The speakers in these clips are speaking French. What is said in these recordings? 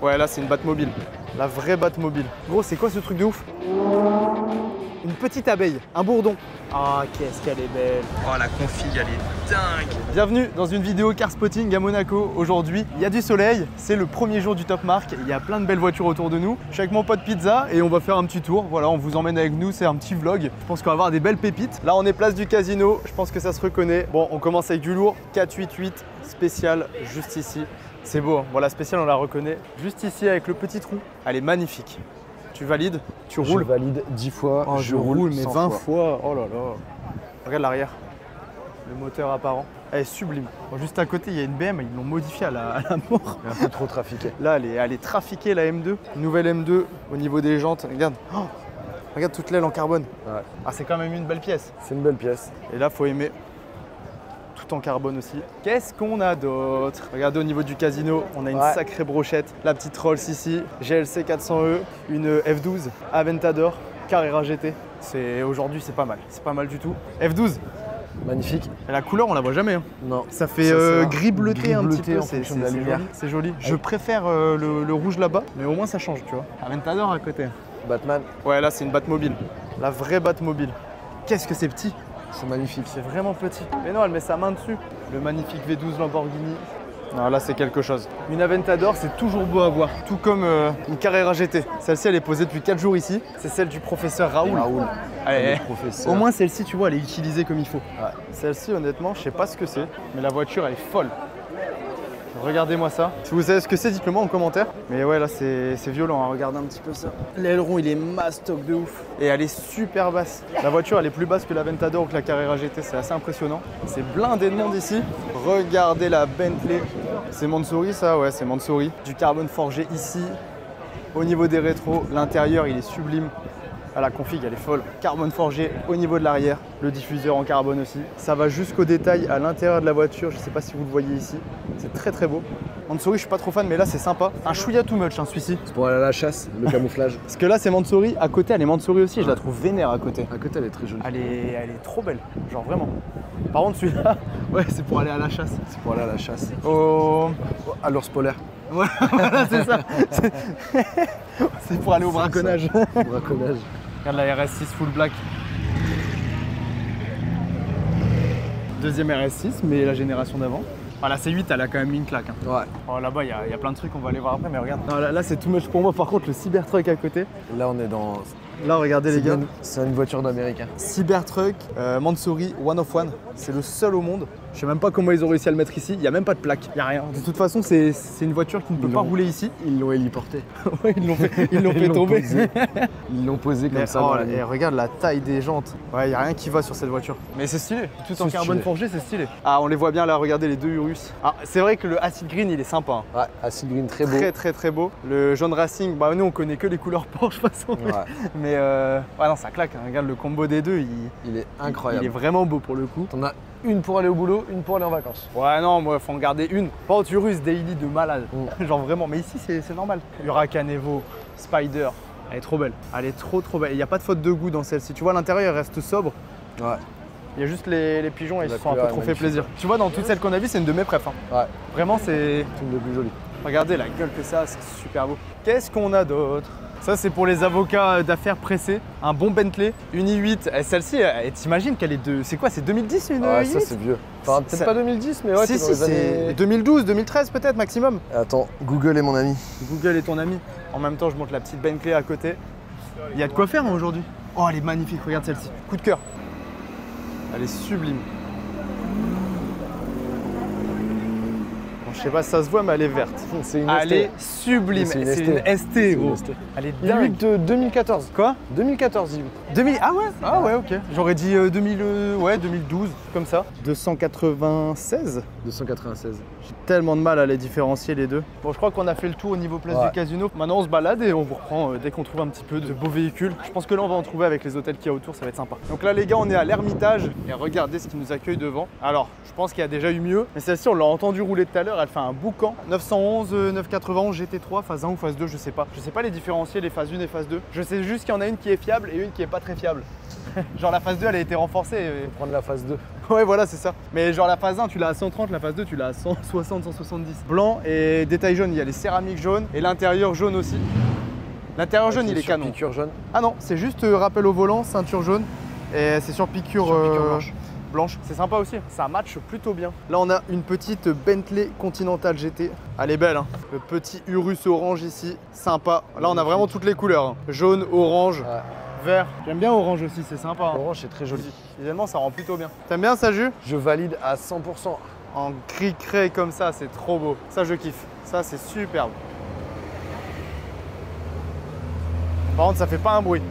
Ouais, là, c'est une Batmobile. La vraie Batmobile. Gros, c'est quoi ce truc de ouf? Une petite abeille, un bourdon. Ah, qu'est-ce qu'elle est belle. Oh, la config, elle est dingue. Bienvenue dans une vidéo car spotting à Monaco. Aujourd'hui, il y a du soleil. C'est le premier jour du Top Mark. Il y a plein de belles voitures autour de nous. Je suis avec mon pote Pizza et on va faire un petit tour. Voilà, on vous emmène avec nous. C'est un petit vlog. Je pense qu'on va avoir des belles pépites. Là, on est place du Casino. Je pense que ça se reconnaît. Bon, on commence avec du lourd. 488 spécial juste ici. C'est beau, hein. Voilà, spécial, on la reconnaît. Juste ici avec le petit trou. Elle est magnifique. Tu valides? Tu roules? Je valide 10 fois, oh, je roule mais 20 fois. fois. Oh là là. Regarde l'arrière. Le moteur apparent. Elle est sublime. Bon, juste à côté, il y a une BM, ils l'ont modifiée à la mort. Elle est un peu trop trafiquée. Là, elle est trafiquée, la M2. Nouvelle M2 au niveau des jantes. Regarde. Oh, regarde toute l'aile en carbone. Ouais. Ah, c'est quand même une belle pièce. C'est une belle pièce. Et là, faut aimer. Tout en carbone aussi. Qu'est-ce qu'on a d'autre? Regardez au niveau du Casino, on a une sacrée brochette. La petite Rolls ici, GLC 400E, une F12 Aventador, Carrera GT. Aujourd'hui, c'est pas mal. C'est pas mal du tout. F12. Magnifique. Et la couleur, on la voit jamais. Hein. Non. Ça fait gris bleuté un petit peu. C'est joli. C'est joli. Je préfère le rouge là-bas, mais au moins ça change, tu vois. Aventador à côté. Batman. Ouais, là, c'est une Batmobile. La vraie Batmobile. Qu'est-ce que c'est petit! C'est magnifique. C'est vraiment petit. Mais non, elle met sa main dessus. Le magnifique V12 Lamborghini. Non, là, c'est quelque chose. Une Aventador, c'est toujours beau à voir. Tout comme une Carrera GT. Celle-ci, elle est posée depuis 4 jours ici. C'est celle du professeur Raoul. Allez, au moins, celle-ci, tu vois, elle est utilisée comme il faut. Ouais. Celle-ci, honnêtement, je sais pas ce que c'est. Mais la voiture, elle est folle. Regardez-moi ça. Si vous savez ce que c'est, dites-le moi en commentaire. Mais ouais, là, c'est violent. Hein. Regardez un petit peu ça. L'aileron, il est mastoc de ouf. Et elle est super basse. La voiture, elle est plus basse que l'Aventador ou que la Carrera GT. C'est assez impressionnant. C'est blindé de monde ici. Regardez la Bentley. C'est Mansouri, ça? Ouais, c'est Mansouri. Du carbone forgé ici. Au niveau des rétros, l'intérieur, il est sublime. Ah, la config, elle est folle. Carbone forgé au niveau de l'arrière, le diffuseur en carbone aussi. Ça va jusqu'au détail à l'intérieur de la voiture. Je ne sais pas si vous le voyez ici. C'est très très beau. Mansouri, je suis pas trop fan, mais là c'est sympa. Un chouïa too much, hein, celui-ci. C'est pour aller à la chasse, le camouflage. Parce que là c'est Mansouri. À côté, elle est Mansouri aussi. Je la trouve vénère à côté. À côté, elle est très jolie. Elle est trop belle. Genre vraiment. Par contre, celui-là, ouais, c'est pour aller à la chasse. C'est pour aller à la chasse. À l'ours polaire. Ouais, voilà, c'est ça. C'est pour aller au braconnage. Au braconnage. Regarde la RS6 full black. Deuxième RS6, mais la génération d'avant. Ah, la C8, elle a quand même mis une claque. Hein. Ouais. Oh, là-bas, il y a plein de trucs, on va aller voir après, mais regarde. Non, là c'est too much pour moi. Par contre, le Cybertruck à côté. Là, on est dans. Là, regardez les gars. C'est une voiture d'américain. Cybertruck, Mansouri, One of One. C'est le seul au monde. Je sais même pas comment ils ont réussi à le mettre ici. Il n'y a même pas de plaque. Il n'y a rien. De toute façon, c'est une voiture qui ne peut pas rouler ici. Ils l'ont héliporté. Ouais, ils l'ont fait tomber. Ils l'ont posé comme ça. Oh, et regarde la taille des jantes. Ouais, il n'y a rien qui va sur cette voiture. Mais c'est stylé. Tout en carbone forgé, c'est stylé. Ah, on les voit bien là. Regardez les deux Urus. Ah, c'est vrai que le Acid Green, il est sympa. Hein. Ouais, Acid Green, très beau. Très beau. Le jaune Racing, bah nous on connaît que les couleurs Porsche de toute façon. Ouais. Mais ouais, non, ça claque. Hein. Regarde le combo des deux. Il est incroyable. Il est vraiment beau pour le coup. T'en as une pour aller au boulot, une pour aller en vacances. Ouais, non, moi, faut en garder une. Pas au Urus Daily de malade. Genre vraiment. Mais ici, c'est normal. Huracan Evo, Spider. Elle est trop belle. Elle est trop belle. Il n'y a pas de faute de goût dans celle-ci. Tu vois, l'intérieur, elle reste sobre. Ouais. Il y a juste les pigeons et ils se sont un peu trop fait plaisir. Tu vois, dans toutes celles qu'on a vues, c'est une de mes préf. Hein. Ouais. Vraiment, c'est une des plus jolies. Regardez la gueule que ça, c'est super beau. Qu'est-ce qu'on a d'autre? Ça, c'est pour les avocats d'affaires pressés. Un bon Bentley, une i8. Celle-ci, t'imagines qu'elle est de. C'est quoi? C'est 2010 une i8? Ça, c'est vieux. Enfin, peut-être pas 2010, mais ouais, si, c'est années... 2012, 2013 peut-être maximum. Attends, Google est mon ami. Google est ton ami. En même temps, je monte la petite Bentley à côté. Il y a de quoi faire hein, aujourd'hui. Oh, elle est magnifique. Regarde celle-ci. Coup de cœur. Elle est sublime. Je sais pas si ça se voit, mais elle est verte. C'est une Elle est sublime. C'est une ST, gros. Elle est dingue. de 2014. Quoi? 2014, Ah ouais? Ah ouais, ok. J'aurais dit 2012, comme ça. 296. 296. J'ai tellement de mal à les différencier les deux. Bon, je crois qu'on a fait le tour au niveau place du Casino. Maintenant, on se balade et on vous reprend dès qu'on trouve un petit peu de beaux véhicules. Je pense que là, on va en trouver avec les hôtels qu'il y a autour, ça va être sympa. Donc là, les gars, on est à l'Ermitage et regardez ce qui nous accueille devant. Alors, je pense qu'il y a déjà eu mieux, mais celle-ci, on l'a entendu rouler tout à l'heure. Elle fait un boucan. 911, 991 GT3, phase 1 ou phase 2, je sais pas. Je sais pas les différencier, les phases 1 et phase 2. Je sais juste qu'il y en a une qui est fiable et une qui est pas très fiable. Genre la phase 2 elle a été renforcée. Prendre la phase 2. Ouais voilà c'est ça. Mais genre la phase 1 tu l'as à 130, la phase 2 tu l'as à 160, 170. Blanc et détail jaune, il y a les céramiques jaunes et l'intérieur jaune aussi. L'intérieur jaune il est canon. Piqûre jaune. Ah non, c'est juste rappel au volant, ceinture jaune et c'est sur piqûre, blanche. C'est sympa aussi, ça match plutôt bien. Là on a une petite Bentley Continental GT. Elle est belle hein. Le petit Urus orange ici, sympa. Là on a vraiment toutes les couleurs. Hein. Jaune, orange. Ouais. Vert. J'aime bien orange aussi, c'est sympa. Hein. Orange, c'est très joli. Évidemment, ça rend plutôt bien. T'aimes bien ça, Jus? Je valide à 100%. En gris craie comme ça, c'est trop beau. Ça, je kiffe. Ça, c'est superbe. Par contre, ça fait pas un bruit.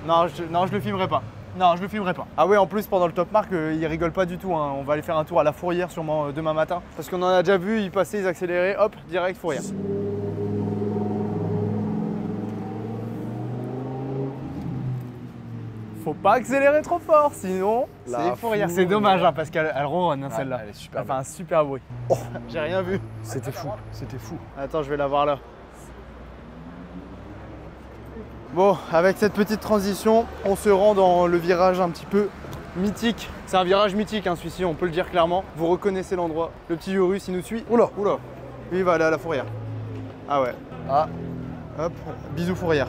non, je le filmerai pas. Non, je le filmerai pas. Ah ouais, en plus, pendant le Top Mark, ils rigolent pas du tout. Hein. On va aller faire un tour à la Fourrière sûrement demain matin. Parce qu'on en a déjà vu, ils passaient, ils accéléraient, hop, direct Fourrière. Faut pas accélérer trop fort, sinon c'est Fourrière. C'est dommage hein, parce qu'elle ronronne hein, celle-là. Elle est super. Elle fait un super bruit. Oh, j'ai rien vu. C'était fou, c'était fou. Attends, je vais la voir là. Bon, avec cette petite transition, on se rend dans le virage un petit peu mythique. C'est un virage mythique, hein, celui-ci, on peut le dire clairement. Vous reconnaissez l'endroit. Le petit Urus, il nous suit. Oula, oula. Lui, il va aller à la Fourrière. Ah ouais. Ah. Hop, bisous Fourrière.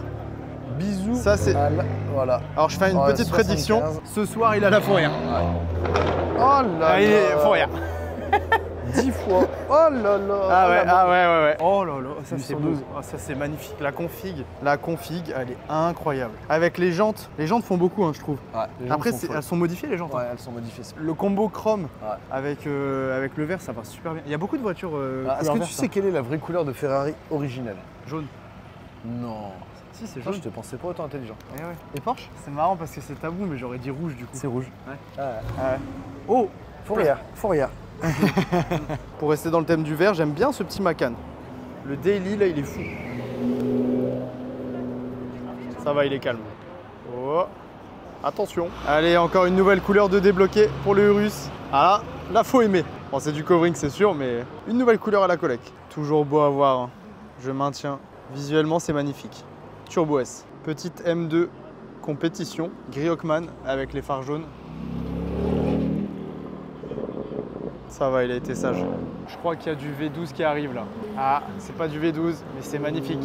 Bisous. Ça c'est. Voilà. Alors je fais une petite 75. Prédiction. Ce soir il a la Fourrière. Ouais. Oh là il est Fourrière. 10 fois. Oh là là. Ah ouais, ah ouais. Oh là là, ça c'est beau. Oh, ça c'est magnifique. La config, elle est incroyable. Avec les jantes font beaucoup hein, je trouve. Ouais, après elles sont modifiées les jantes. Ouais, elles sont modifiées. Le combo chrome avec le vert, ça va super bien. Il y a beaucoup de voitures. Est-ce que tu sais quelle est la vraie couleur de Ferrari originelle? Jaune. Non. Si, c'est jaune. Je te pensais pas autant intelligent. Ouais. Et Porsche? C'est marrant parce que c'est tabou, mais j'aurais dit rouge du coup. C'est rouge. Ouais. Ouais. Oh, Fourrière. Pour rester dans le thème du vert, j'aime bien ce petit Macan. Le Daily, là, il est fou. Ça va, il est calme. Oh. Attention. Allez, encore une nouvelle couleur de débloqué pour le Urus. Ah là, faut aimer. Bon, c'est du covering, c'est sûr, mais une nouvelle couleur à la collecte. Toujours beau à voir. Hein. Je maintiens. Visuellement, c'est magnifique. Turbo S. Petite M2 compétition. Gris Hawkman avec les phares jaunes. Ça va, il a été sage. Je crois qu'il y a du V12 qui arrive là. Ah, c'est pas du V12, mais c'est magnifique.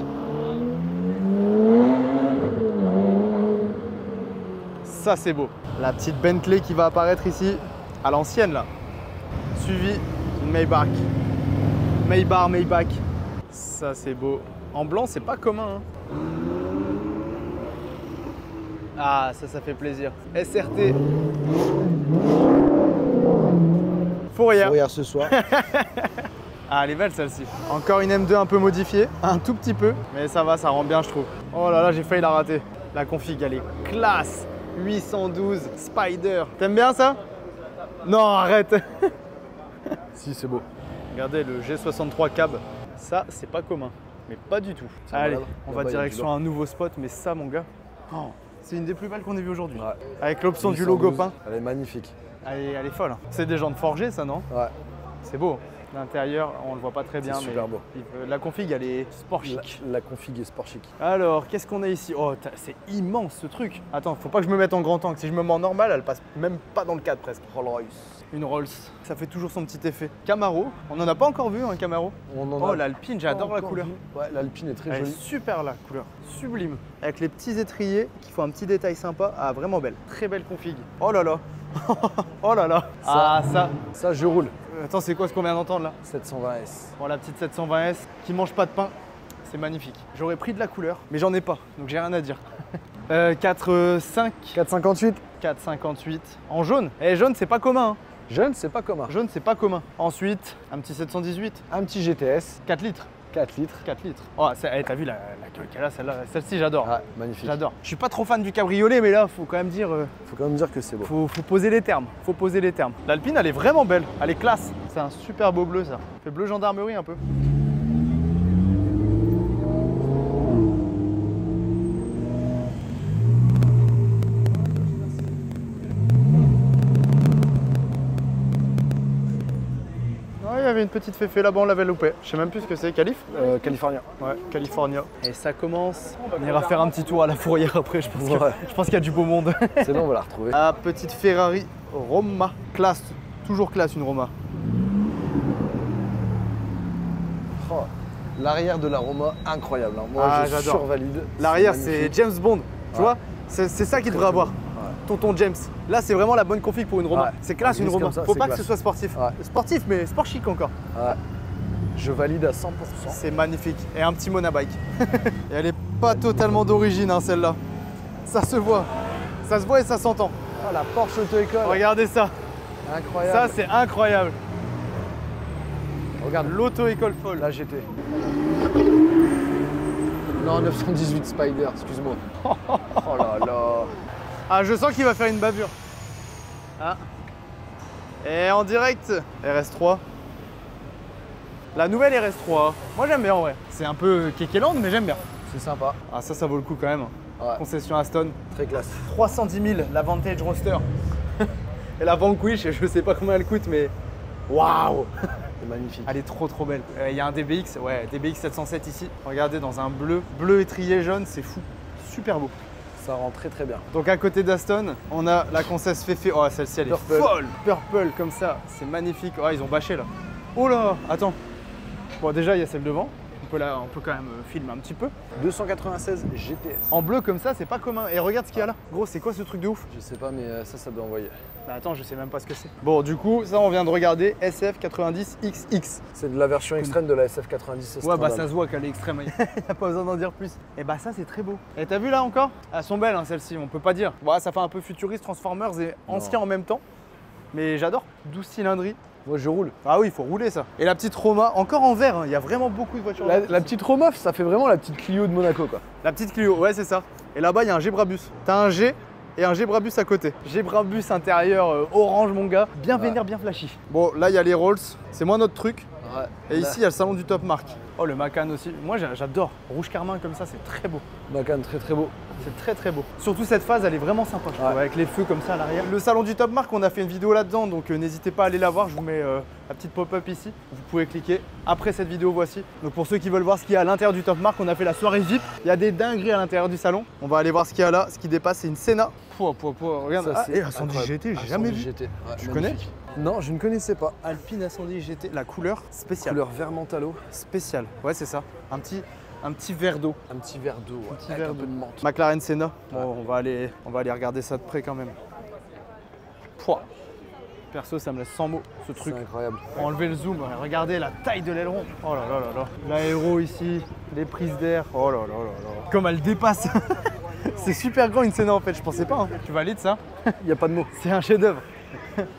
Ça, c'est beau. La petite Bentley qui va apparaître ici, à l'ancienne là. Suivi d'une Maybach. Maybach. Ça, c'est beau. En blanc, c'est pas commun. Hein. Ah, ça fait plaisir. SRT. Fourrière ce soir. Ah, elle est belle celle-ci. Encore une M2 un peu modifiée, un tout petit peu, mais ça va, ça rend bien je trouve. Oh là là, j'ai failli la rater. La config, elle est classe. 812 Spider. T'aimes bien ça? Non, arrête. Si, c'est beau. Regardez le G63 cab. Ça, c'est pas commun, mais pas du tout. Allez, on va direction un nouveau spot, mais ça, mon gars, oh, c'est une des plus belles qu'on ait vues aujourd'hui. Ouais. Avec l'option du logo peint. Elle est magnifique. Elle est folle. Hein. C'est des jantes forgées, ça, non? Ouais. C'est beau. L'intérieur, on le voit pas très bien, mais super beau. La config, elle est sport chic. La config est sport chic. Alors, qu'est-ce qu'on a ici? Oh, c'est immense ce truc. Attends, faut pas que je me mette en grand angle. Si je me mets en normal, elle passe même pas dans le cadre presque. Rolls-Royce. Une Rolls. Ça fait toujours son petit effet. Camaro. On en a pas encore vu un Camaro. Oh, l'Alpine, j'adore la couleur. Ouais, l'Alpine est très jolie. Elle est super la couleur. Sublime. Avec les petits étriers qui font un petit détail sympa. Ah, vraiment belle. Très belle config. Oh là là. Oh là là. Ça, je roule. Attends, c'est quoi ce qu'on vient d'entendre là? 720S. Bon, la petite 720S qui mange pas de pain, c'est magnifique. J'aurais pris de la couleur, mais j'en ai pas, donc j'ai rien à dire. 4,5. 4,58. 4,58. En jaune. Et jaune, c'est pas commun. Hein. Jaune, c'est pas commun. Jaune, c'est pas commun. Ensuite, un petit 718. Un petit GTS. 4 litres. 4 litres. 4 litres. Oh, t'as vu la queue qu'elle a, celle-là? Celle-ci, j'adore. Ouais, magnifique. J'adore. Je suis pas trop fan du cabriolet, mais là, faut quand même dire. Faut quand même dire que c'est beau. Faut poser les termes. Faut poser les termes. L'Alpine, elle est vraiment belle. Elle est classe. C'est un super beau bleu, ça. Fait bleu gendarmerie un peu. Il y avait une petite féfé là-bas, on l'avait loupé. Je sais même plus ce que c'est, Calif Californien. Ouais, California. Et ça commence. On ira faire un petit tour à la fourrière après, je pense qu'il y a du beau monde. C'est bon, on va la retrouver. La petite Ferrari Roma. Classe, toujours classe une Roma. Oh, l'arrière de la Roma, incroyable. Hein. Moi, je survalide. L'arrière, c'est James Bond. Tu vois, c'est ça qu'il devrait avoir. Tonton James. Là, c'est vraiment la bonne config pour une Roma. C'est classe une Roma. Faut pas que ce soit sportif. Sportif, mais sport chic encore. Je valide à 100%. C'est magnifique. Et un petit monabike. Et elle est pas totalement d'origine, hein, celle-là. Ça se voit. Ça se voit et ça s'entend. Oh, la Porsche Auto-École. Regardez ça. Incroyable. Ça, c'est incroyable. Regarde l'auto-école folle. La GT. Non, 918 Spider, excuse-moi. Oh là là. Ah, je sens qu'il va faire une bavure. Ah. Et en direct, RS3. La nouvelle RS3. Moi, j'aime bien en vrai. C'est un peu kékéland, mais j'aime bien. C'est sympa. Ah, ça vaut le coup quand même. Concession Aston. Très classe. 310 000, la Vantage Roadster. Et la Vanquish, je sais pas combien elle coûte, mais waouh. C'est magnifique. Elle est trop belle. Il y a un DBX, ouais, DBX 707 ici. Regardez, dans un bleu étrié jaune, c'est fou. Super beau. Ça rend très bien. Donc à côté d'Aston, on a la Concess Féfé. Oh, celle-ci, elle est folle. Purple, comme ça, c'est magnifique. Oh, ils ont bâché là. Oh là, attends. Bon, déjà, il y a celle devant. On peut quand même filmer un petit peu. 296 GTS. En bleu comme ça, c'est pas commun. Et regarde ce qu'il y a là. Gros, c'est quoi ce truc de ouf? Je sais pas, mais ça doit envoyer. Bah attends, je sais même pas ce que c'est. Bon, du coup, ça, on vient de regarder SF90XX. C'est de la version extrême de la SF90. Ouais, bah ça se voit qu'elle est extrême. Il n'y a pas besoin d'en dire plus. Et bah ça, c'est très beau. Et t'as vu là encore? Elles sont belles, hein, celles-ci, on peut pas dire. Bon, ça fait un peu futuriste, Transformers et ancien en même temps. Mais j'adore. 12 cylindries. Moi, je roule. Ah oui, il faut rouler ça. Et la petite Roma, encore en vert, hein. Il y a vraiment beaucoup de voitures. La petite Roma, ça fait vraiment la petite Clio de Monaco, quoi. La petite Clio, ouais, c'est ça. Et là-bas, il y a un G-Brabus. T'as un G et un G-Brabus à côté. G-Brabus intérieur orange, mon gars. Bien vénère, bien flashy. Bon, là, il y a les Rolls. C'est moins notre truc. Ouais. Et ici, il y a le salon du Top Mark. Oh, le Macan aussi. Moi, j'adore. Rouge carmin comme ça, c'est très beau. Macan, très beau. C'est très beau. Surtout cette phase, elle est vraiment sympa, je trouve, avec les feux comme ça à l'arrière. Le salon du Top Mark, on a fait une vidéo là-dedans, donc n'hésitez pas à aller la voir. Je vous mets la petite pop-up ici. Vous pouvez cliquer. Après cette vidéo, voici. Donc pour ceux qui veulent voir ce qu'il y a à l'intérieur du Top Mark, on a fait la soirée VIP. Il y a des dingueries à l'intérieur du salon. On va aller voir ce qu'il y a là. Ce qui dépasse, c'est une Senna. Regarde, et la 110 GT, j'ai jamais vu. GT. Ouais, tu connais? Non, je ne connaissais pas. Alpine A110 GT, la couleur spéciale. Couleur vert mentalo. Spéciale, ouais, c'est ça. Un petit verre d'eau. Un petit verre d'eau, Un petit avec verre un peu de menthe. McLaren Senna. Bon, on va aller regarder ça de près quand même. Pouah. Perso, ça me laisse sans mots, ce truc. C'est incroyable. Enlever le zoom, regardez la taille de l'aileron. Oh là là là là. L'aéro ici, les prises d'air. Oh là là là là. Comme elle dépasse. C'est super grand une Senna en fait, je pensais pas. Hein. Tu valides ça? Il n'y a pas de mots. C'est un chef-d'œuvre.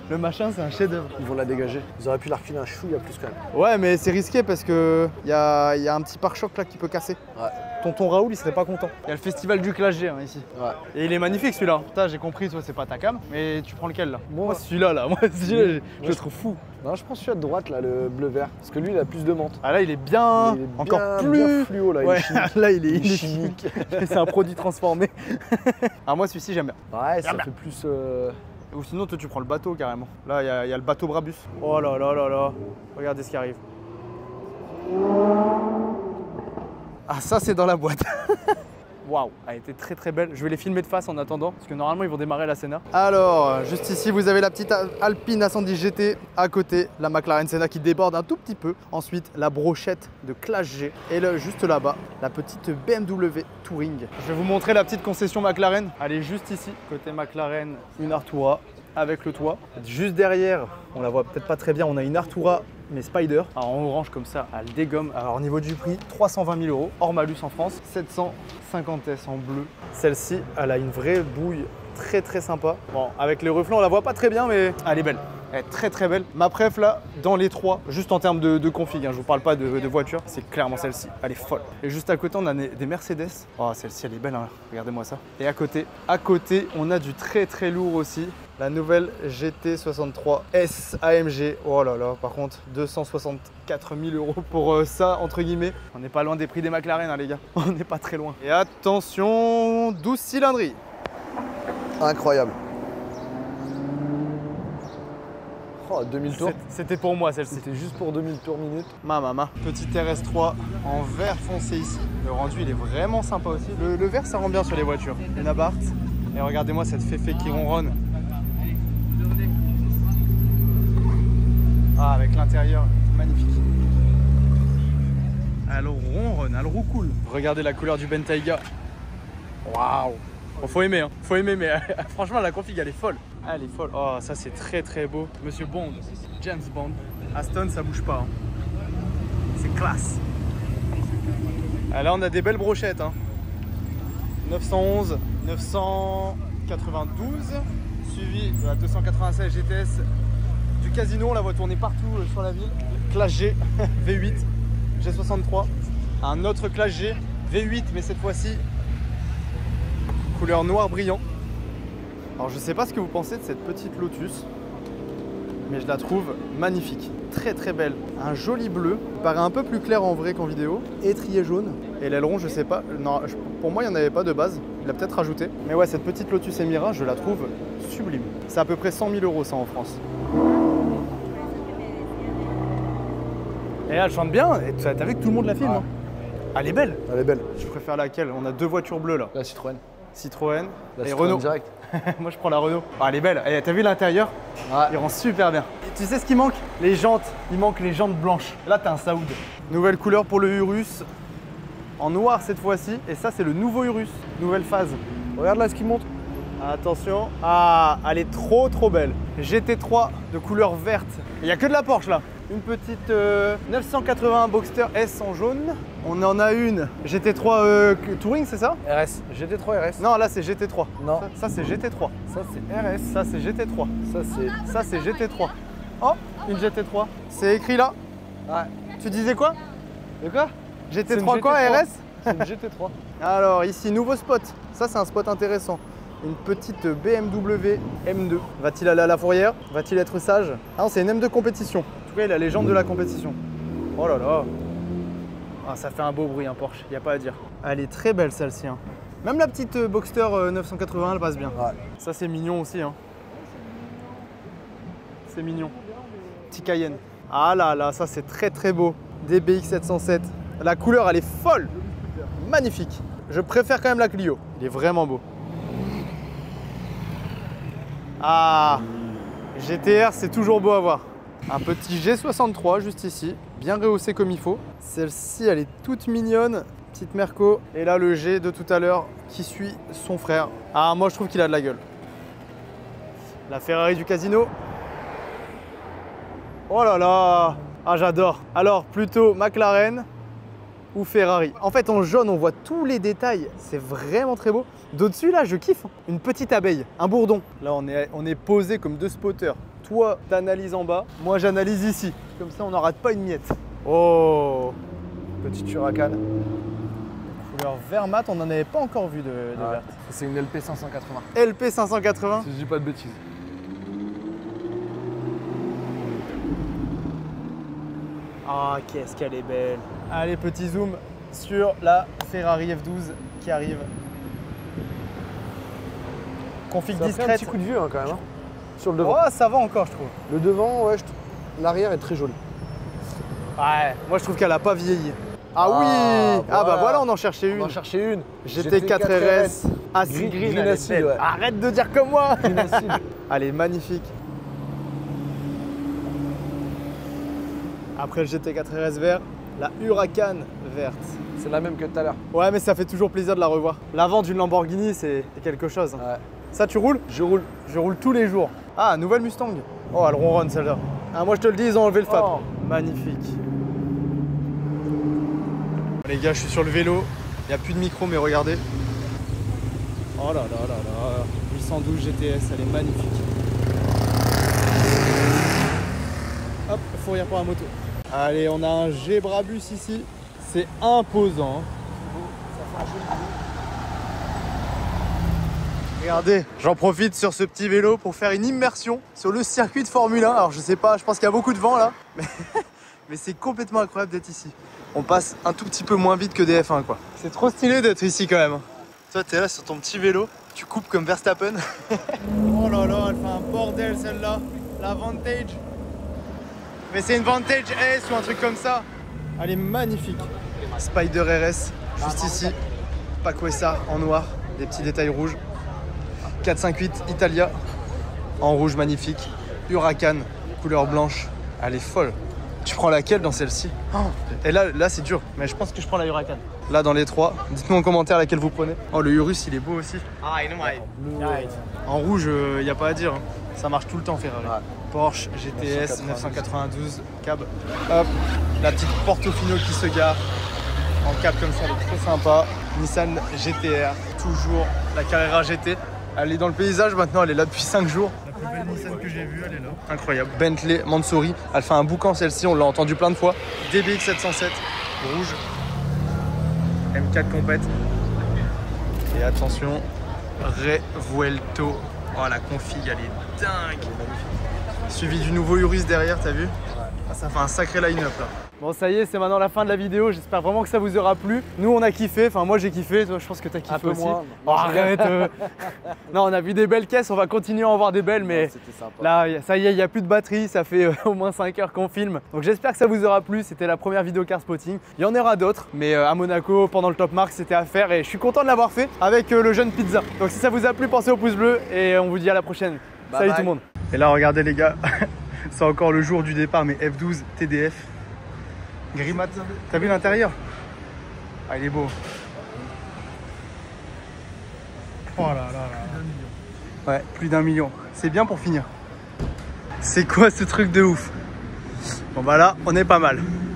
Le machin, c'est un chef-d'œuvre. Ils vont la dégager. Ils auraient pu la refiler un chou, il y a plus quand même. Ouais, mais c'est risqué parce que y a un petit pare-choc là qui peut casser. Ouais. Tonton Raoul, il serait pas content. Il y a le festival du Clash G hein, ici. Ouais. Et il est magnifique celui-là. Putain, j'ai compris, toi, c'est pas ta cam, mais tu prends lequel là? Moi, celui-là là. Moi, celui-là, je le trouve fou. Non, je pense celui à droite là, le bleu-vert. Parce que lui, il a plus de menthe. Ah là, il est bien. Encore plus bien fluo là. Ouais, là, il est chimique. C'est un produit transformé. Ah, moi, celui-ci, j'aime bien. Ouais, ça fait plus. Ou sinon, toi, tu prends le bateau carrément. Là, il y a le bateau Brabus. Oh là là là là. Regardez ce qui arrive. Ah, ça, c'est dans la boîte. Waouh, elle était très belle. Je vais les filmer de face en attendant, parce que normalement, ils vont démarrer la Senna. Alors, juste ici, vous avez la petite Alpine A110 GT. À côté, la McLaren Senna qui déborde un tout petit peu. Ensuite, la brochette de Clash G. Et là, juste là-bas, la petite BMW Touring. Je vais vous montrer la petite concession McLaren. Elle est juste ici, côté McLaren, une Artura avec le toit. Juste derrière, on la voit peut-être pas très bien, on a une Artura mais Spider, alors en orange comme ça, elle dégomme. Alors au niveau du prix, 320 000 €, hors malus en France, 750 S en bleu. Celle-ci, elle a une vraie bouille très sympa. Bon, avec les reflets, on la voit pas très bien, mais elle est belle. Elle est très belle. Ma préf là, dans les trois, juste en termes de config, hein, je vous parle pas de voiture, c'est clairement celle-ci. Elle est folle. Et juste à côté, on a des Mercedes. Oh, celle-ci, elle est belle, hein. Regardez-moi ça. Et à côté, on a du très lourd aussi. La nouvelle GT63 S AMG. Oh là là, par contre, 264 000 € pour ça, entre guillemets. On n'est pas loin des prix des McLaren, hein, les gars. On n'est pas très loin. Et attention, 12 cylindries. Incroyable. Oh, 2000 tours. C'était pour moi celle-ci. C'était juste pour 2000 tours minute. Mama. Petit RS3 en vert foncé ici. Le rendu il est vraiment sympa aussi. Le vert ça rend bien sur les voitures. Une Abarth. Et regardez-moi cette féfé qui ronronne. Ah, avec l'intérieur, magnifique. Elle ronronne, elle roucoule. Regardez la couleur du Bentayga. Waouh. Bon, faut aimer, hein. Faut aimer, mais franchement la config elle est folle. Elle est folle. Oh, ça c'est très très beau. Monsieur Bond, James Bond. Aston, ça bouge pas. Hein. C'est classe. Ah, là on a des belles brochettes. Hein. 911, 992, suivi de la 296 GTS du Casino. On la voit tourner partout sur la ville. Classe G, V8, G63. Un autre classe G, V8, mais cette fois-ci couleur noir brillant. Alors je sais pas ce que vous pensez de cette petite Lotus, mais je la trouve magnifique, très très belle. Un joli bleu, paraît un peu plus clair en vrai qu'en vidéo, étrier jaune. Et l'aileron, je sais pas, non, pour moi il n'y en avait pas de base, il a peut-être rajouté. Mais ouais, cette petite Lotus Emira, je la trouve sublime. C'est à peu près 100 000 € ça en France. Et elle chante bien, et t'as vu que tout le monde la filme. Ouais. Hein. Elle est belle. Elle est belle. Je préfère laquelle? On a deux voitures bleues là. La Citroën. Citroën La et Citroën Renault. direct. Moi je prends la Renault. Ah, elle est belle. T'as vu l'intérieur? Ouais. Il rend super bien. Et tu sais ce qui manque? Les jantes. Il manque les jantes blanches. Là t'as un Saoud. Nouvelle couleur pour le Urus. En noir cette fois-ci. Et ça c'est le nouveau Urus. Nouvelle phase. Regarde là ce qui monte. Attention. Ah, elle est trop trop belle. GT3 de couleur verte. Il n'y a que de la Porsche là. Une petite 980 Boxster S en jaune. On en a une GT3 Touring, c'est ça? RS. GT3 RS. Non, là c'est GT3. Non. Ça c'est GT3. Ça c'est RS. Ça c'est GT3. Ça c'est GT3. Oh, une GT3. C'est écrit là. Ouais. Tu disais quoi? De quoi? GT3 quoi, RS? C'est une GT3. Alors ici, nouveau spot. Ça c'est un spot intéressant. Une petite BMW M2. Va-t-il aller à la fourrière? Va-t-il être sage? Ah non, c'est une M2 compétition. En tout cas, il a la légende de la compétition. Oh là là. Ah, ça fait un beau bruit, un Porsche, il n'y a pas à dire. Elle est très belle celle-ci. Hein. Même la petite Boxster 980, elle passe bien. Ouais. Ça c'est mignon aussi. Hein. C'est mignon. Petit Cayenne. Ah là là, ça c'est très très beau. DBX 707. La couleur, elle est folle. Magnifique. Je préfère quand même la Clio. Il est vraiment beau. Ah, GTR, c'est toujours beau à voir. Un petit G63 juste ici, bien rehaussé comme il faut. Celle-ci, elle est toute mignonne, petite Merco. Et là, le G de tout à l'heure qui suit son frère. Ah, moi, je trouve qu'il a de la gueule. La Ferrari du Casino. Oh là là. Ah, j'adore. Alors, plutôt McLaren ou Ferrari. En fait, en jaune, on voit tous les détails. C'est vraiment très beau. D'au-dessus, là, je kiffe. Une petite abeille, un bourdon. Là, on est posé comme deux spotters. Toi, t'analyses en bas. Moi, j'analyse ici. Comme ça, on n'en rate pas une miette. Oh, Petite Huracan. couleur vert mat, on n'en avait pas encore vu de Ouais. verte. C'est une LP 580. LP 580. Si je dis pas de bêtises. Ah, qu'est-ce qu'elle est belle. Allez, petit zoom sur la Ferrari F12 qui arrive. Config Ça fait un discrète. petit coup de vieux hein, quand même. Hein. Sur le devant. Oh, ça va encore, je trouve. Le devant, ouais, l'arrière est très joli. Ouais, moi je trouve qu'elle a pas vieilli. Ah, Ah, oui. Ah bah voilà. voilà, on en cherchait une. On en cherchait une. GT4 RS. Acid Green elle est acid, belle. ouais. Arrête de dire comme moi. Green acid. Elle est magnifique. Après le GT4 RS vert, la Huracan verte. C'est la même que tout à l'heure. Ouais, mais ça fait toujours plaisir de la revoir. L'avant d'une Lamborghini, c'est quelque chose. Ouais. Ça, tu roules? Je roule. Je roule tous les jours. Ah, nouvelle Mustang. Oh, elle ronronne celle-là. Ah, moi je te le dis, ils ont enlevé le FAP. Oh. Magnifique. Les gars, je suis sur le vélo. Il n'y a plus de micro, mais regardez. Oh là là là là. 812 GTS, elle est magnifique. Hop, fourrière pour la moto. Allez, on a un G Brabus ici. C'est imposant. Regardez, j'en profite sur ce petit vélo pour faire une immersion sur le circuit de Formule 1. Alors je sais pas, je pense qu'il y a beaucoup de vent là, mais c'est complètement incroyable d'être ici. On passe un tout petit peu moins vite que des F1 quoi. C'est trop stylé d'être ici quand même. Toi t'es là sur ton petit vélo, tu coupes comme Verstappen. Oh là là, elle fait un bordel celle-là. La Vantage Mais c'est une Vantage S ou un truc comme ça. Elle est magnifique. Spider RS, juste ici. Paquesa en noir, des petits détails rouges. 458 Italia, en rouge magnifique. Huracan, couleur blanche. Elle est folle. Tu prends laquelle dans celle-ci? Et là c'est dur, mais je pense que je prends la Huracan. Là dans les trois, dites-nous en commentaire laquelle vous prenez. Oh, le Urus il est beau aussi. En rouge, il n'y a pas à dire. Hein. Ça marche tout le temps Ferrari. Ouais. Porsche GTS 992 cab. Hop, la petite Portofino qui se gare en cab comme ça, elle est trop sympa. Nissan GTR, toujours la Carrera GT. Elle est dans le paysage maintenant, elle est là depuis 5 jours. La plus belle Nissan que j'ai vue, elle est là. Incroyable. Bentley Mansouri, elle fait un boucan celle-ci, on l'a entendu plein de fois. DBX 707, rouge. M4 compète. Et attention, Revuelto. Oh, la config, elle est dingue. Suivi du nouveau Urus derrière, t'as vu? Ah, ça fait un sacré line-up là. Bon, ça y est, c'est maintenant la fin de la vidéo. J'espère vraiment que ça vous aura plu. Nous, on a kiffé. Enfin, moi, j'ai kiffé. Toi, je pense que t'as kiffé aussi. Moins. Oh, arrête. Non, on a vu des belles caisses. On va continuer à en voir des belles. Mais là, ça y est, il n'y a plus de batterie. Ça fait au moins 5 heures qu'on filme. Donc, j'espère que ça vous aura plu. C'était la première vidéo car spotting. Il y en aura d'autres. Mais à Monaco, pendant le Top Mark, c'était à faire. Et je suis content de l'avoir fait avec le jeune Pizza. Donc, si ça vous a plu, pensez au pouce bleu. Et on vous dit à la prochaine. Salut tout le monde. Et là, regardez les gars. C'est encore le jour du départ. Mais F12 TDF. Grimat, t'as vu l'intérieur? Ah, il est beau. Oh là là là. Ouais, plus d'1 million. C'est bien pour finir. C'est quoi ce truc de ouf? Bon bah là, on est pas mal.